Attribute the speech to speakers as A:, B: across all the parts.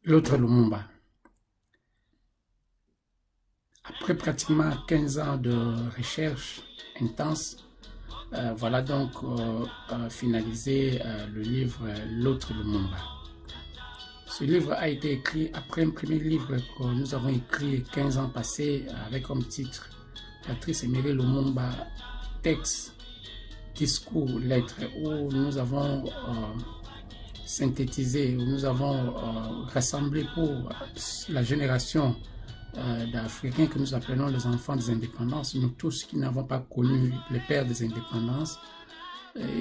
A: L'autre Lumumba. Après pratiquement 15 ans de recherche intense, voilà donc finalisé le livre L'autre Lumumba. Ce livre a été écrit après un premier livre que nous avons écrit 15 ans passés avec comme titre Patrice Emery Lumumba, texte, discours, lettres, où nous avons synthétisé, où nous avons rassemblé pour la génération d'Africains que nous appelons les enfants des indépendances, nous tous qui n'avons pas connu les pères des indépendances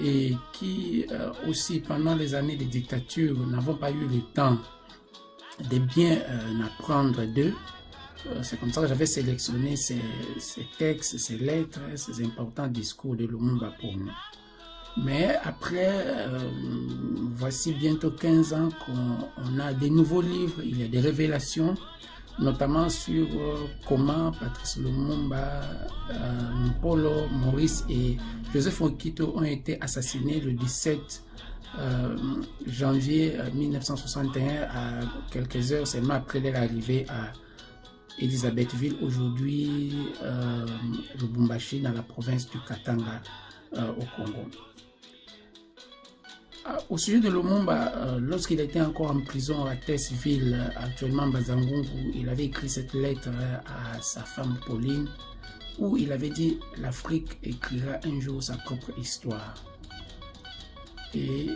A: et qui aussi pendant les années de dictature n'avons pas eu le temps de bien apprendre d'eux. C'est comme ça que j'avais sélectionné ces textes, ces lettres, ces importants discours de Lumumba pour nous. Mais après, voici bientôt 15 ans qu'on a des nouveaux livres, il y a des révélations, notamment sur comment Patrice Lumumba, Mpolo, Maurice et Joseph Okito ont été assassinés le 17 janvier 1961 à quelques heures seulement après leur arrivée à Elisabethville, aujourd'hui Lubumbashi, dans la province du Katanga au Congo. Au sujet de Lumumba, lorsqu'il était encore en prison à Tessville, actuellement Bazangungu, il avait écrit cette lettre à sa femme Pauline, où il avait dit « L'Afrique écrira un jour sa propre histoire ». Et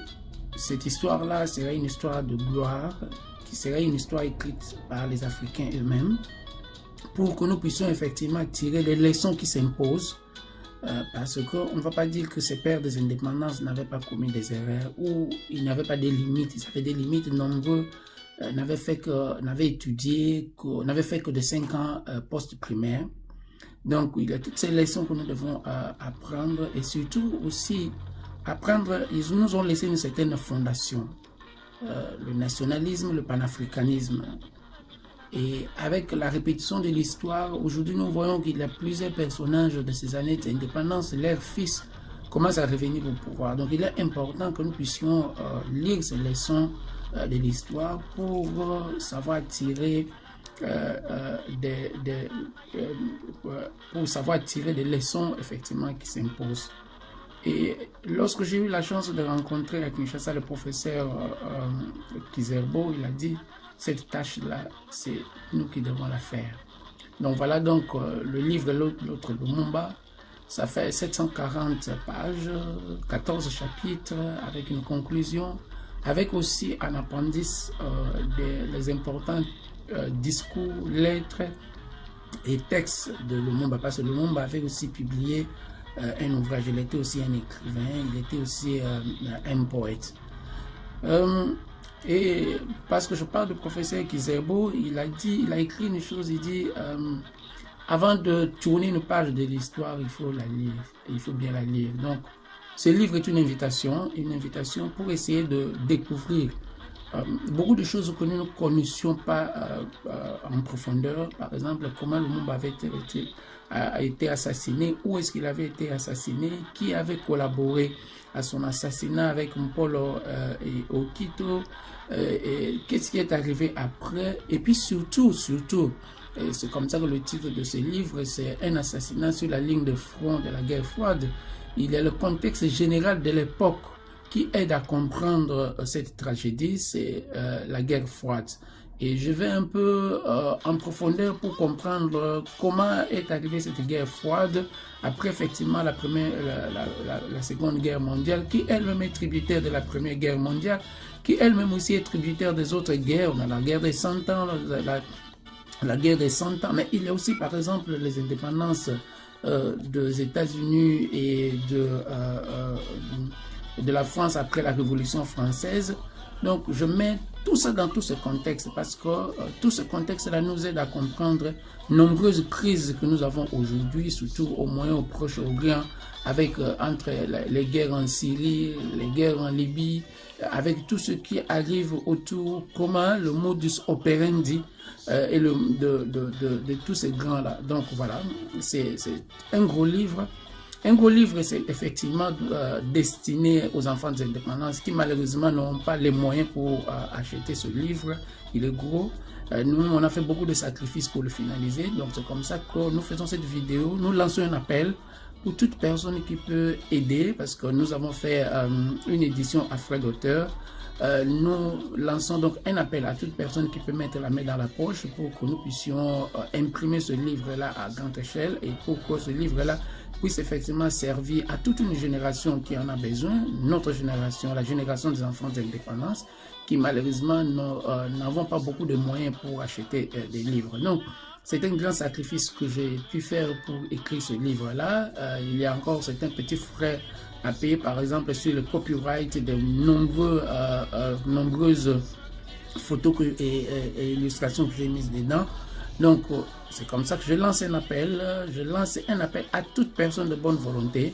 A: cette histoire-là serait une histoire de gloire, qui serait une histoire écrite par les Africains eux-mêmes, pour que nous puissions effectivement tirer les leçons qui s'imposent, parce qu'on ne va pas dire que ces pères des indépendances n'avaient pas commis des erreurs ou ils n'avaient pas des limites, ils avaient des limites nombreux, n'avaient étudié, n'avaient fait que de 5 ans post-primaire. Donc il y a toutes ces leçons que nous devons apprendre et surtout aussi apprendre, ils nous ont laissé une certaine fondation, le nationalisme, le panafricanisme. Et avec la répétition de l'histoire, aujourd'hui nous voyons qu'il y a plusieurs personnages de ces années d'indépendance, leurs fils commencent à revenir au pouvoir. Donc il est important que nous puissions lire ces leçons de l'histoire pour savoir tirer des leçons effectivement qui s'imposent. Et lorsque j'ai eu la chance de rencontrer à Kinshasa le professeur Kizerbo, il a dit cette tâche-là, c'est nous qui devons la faire. Donc voilà donc le livre L'autre Lumumba, ça fait 740 pages, 14 chapitres avec une conclusion, avec aussi un appendice des importants discours, lettres et textes de Lumumba, parce que Lumumba avait aussi publié un ouvrage, il était aussi un écrivain, il était aussi un poète. Et parce que je parle du professeur Kizerbo, il a écrit une chose, il dit avant de tourner une page de l'histoire, il faut la lire, il faut bien la lire. Donc ce livre est une invitation pour essayer de découvrir beaucoup de choses que nous ne connaissions pas en profondeur. Par exemple, comment Lumumba a été assassiné, où est-ce qu'il avait été assassiné, qui avait collaboré à son assassinat avec Mpolo et Okito, qu'est-ce qui est arrivé après, et puis surtout, c'est comme ça que le titre de ce livre, c'est un assassinat sur la ligne de front de la guerre froide. Il y a le contexte général de l'époque qui aide à comprendre cette tragédie, c'est la guerre froide. Et je vais un peu en profondeur pour comprendre comment est arrivée cette guerre froide après effectivement la Seconde Guerre mondiale, qui elle-même est tributaire de la Première Guerre mondiale, qui elle-même aussi est tributaire des autres guerres. On a la guerre des 100 ans, la guerre des 100 ans, mais il y a aussi par exemple les indépendances des États-Unis et de la France après la Révolution française. Donc je mets tout ça dans tout ce contexte parce que tout ce contexte-là nous aide à comprendre nombreuses crises que nous avons aujourd'hui, surtout au Moyen, au Proche, au Orient, avec entre les guerres en Syrie, les guerres en Libye, avec tout ce qui arrive autour, comment le modus operandi et de tous ces grands-là. Donc voilà, c'est un gros livre. Un gros livre, c'est effectivement destiné aux enfants des indépendances qui malheureusement n'ont pas les moyens pour acheter ce livre. Il est gros. Nous, on a fait beaucoup de sacrifices pour le finaliser. Donc, c'est comme ça que nous faisons cette vidéo. Nous lançons un appel pour toute personne qui peut aider, parce que nous avons fait une édition à frais d'auteur. Nous lançons donc un appel à toute personne qui peut mettre la main dans la poche pour que nous puissions imprimer ce livre-là à grande échelle et pour que ce livre-là puisse effectivement servir à toute une génération qui en a besoin, notre génération, la génération des enfants d'indépendance, qui malheureusement n'avons pas beaucoup de moyens pour acheter des livres. Donc, c'est un grand sacrifice que j'ai pu faire pour écrire ce livre-là. Il y a encore certains petits frais à payer, par exemple sur le copyright de nombreuses photos et illustrations que j'ai mises dedans. Donc, c'est comme ça que je lance un appel. Je lance un appel à toute personne de bonne volonté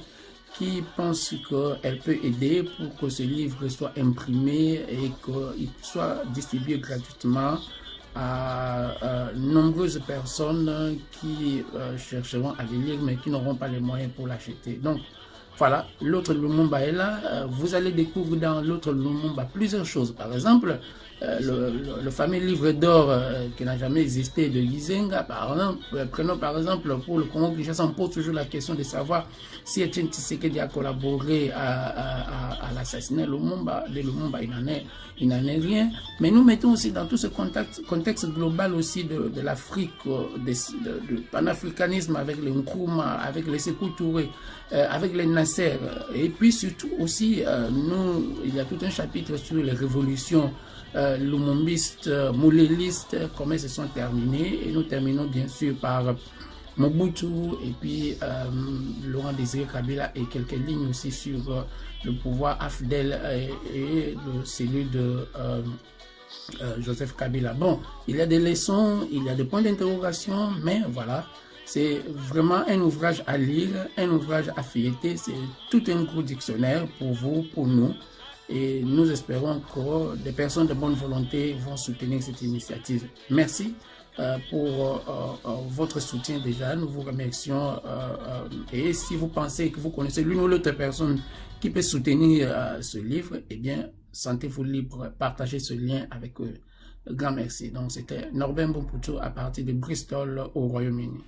A: qui pense qu'elle peut aider pour que ce livre soit imprimé et qu'il soit distribué gratuitement à nombreuses personnes qui chercheront à le lire mais qui n'auront pas les moyens pour l'acheter. Donc, voilà, l'autre Lumumba est là. Vous allez découvrir dans l'autre Lumumba plusieurs choses. Par exemple, le fameux livre d'or qui n'a jamais existé de Gizenga, par exemple, prenons par exemple pour le Congo-Kinshasa, on pose toujours la question de savoir si Etienne Tshisekedi a collaboré à l'assassinat de Lumumba. Il n'en est rien. Mais nous mettons aussi dans tout ce contexte global aussi de l'Afrique, du panafricanisme avec les Nkrumah, avec les Sékou Touré, avec les Nasser. Et puis surtout aussi, il y a tout un chapitre sur les révolutions lumumbistes, moulélistes, comment elles se sont terminées. Et nous terminons bien sûr par Mobutu et puis Laurent Désiré Kabila et quelques lignes aussi sur le pouvoir AFDEL et celui de Joseph Kabila. Bon, il y a des leçons, il y a des points d'interrogation, mais voilà, c'est vraiment un ouvrage à lire, un ouvrage à feuilleter, c'est tout un gros dictionnaire pour vous, pour nous. Et nous espérons que des personnes de bonne volonté vont soutenir cette initiative. Merci pour votre soutien déjà. Nous vous remercions. Et si vous pensez que vous connaissez l'une ou l'autre personne qui peut soutenir ce livre, eh bien, sentez-vous libre, partagez ce lien avec eux. Grand merci. Donc, c'était Norbert Mboumpoutou à partir de Bristol au Royaume-Uni.